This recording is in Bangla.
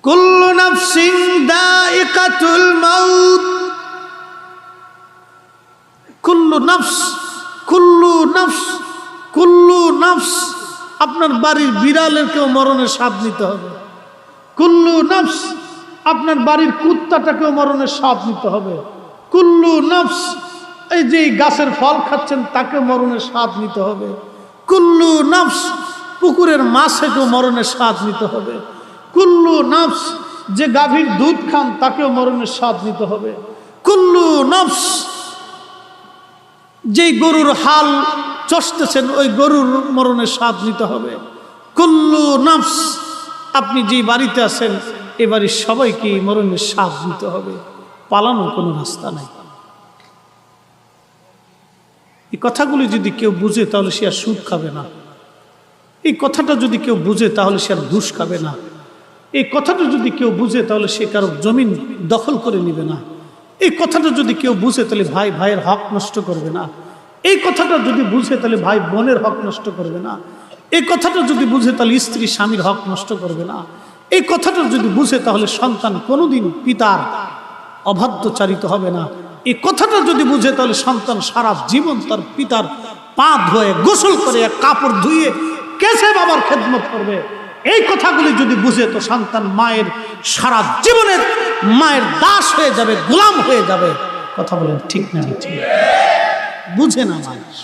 কুল্লু নাফসিন দায়িকাতুল মাউত। কুল্লু নফস, কুল্লু নফস, কুল্লু নফস। আপনার বাড়ির বিড়ালের কেউ মরণের স্বাদ নিতে হবে। কুল্লু নফস, আপনার বাড়ির কুত্তাটাকেও মরণের স্বাদ নিতে হবে। কুল্লু নফস, এই যে গাছের ফল খাচ্ছেন তাকে মরণের স্বাদ নিতে হবে। কুল্লু নফস, পুকুরের মাছেকেও মরণের স্বাদ নিতে হবে। কুল্লু নফস, যে গাভীর দুধ খান তাকেও মরণের স্বাদ নিতে হবে। কুল্লু নফস, যেই গরুর হাল চষতেছেন ওই গরুর মরণের স্বাদ নিতে হবে। কুল্লু নফস, আপনি যে বাড়িতে আছেন এ বাড়ির সবাইকে মরণের স্বাদ নিতে হবে। পালানোর কোনো রাস্তা নাই। এই কথাগুলি যদি কেউ বুঝে তাহলে সে আর সুদ খাবে না। এই কথাটা যদি কেউ বুঝে তাহলে সে আর ঘুষ খাবে না। এই কথাটা যদি কেউ বুঝে তাহলে সে কারো জমিন দখল করে নেবে না। এই কথাটা যদি কেউ বুঝে তাহলে ভাই ভাইয়ের হক নষ্ট করবে না। এই কথাটা যদি বুঝে তাহলে ভাই বোনের হক নষ্ট করবে না। এই কথাটা যদি বুঝে তাহলে স্ত্রী স্বামীর হক নষ্ট করবে না। এই কথাটা যদি বুঝে তাহলে সন্তান কোনোদিন পিতার অবাধ্যচারিত হবে না। এই কথাটা যদি বুঝে তাহলে সন্তান সারা জীবন তার পিতার পা ধুয়ে গোসল করে কাপড় ধুয়ে কেসে বাবার খেদমত করবে। এই কথাগুলি যদি বুঝে তো সন্তান মায়ের সারা জীবনের মায়ের দাস হয়ে যাবে, গোলাম হয়ে যাবে। কথা বলেন ঠিক না? ঠিক বুঝে না মানুষ।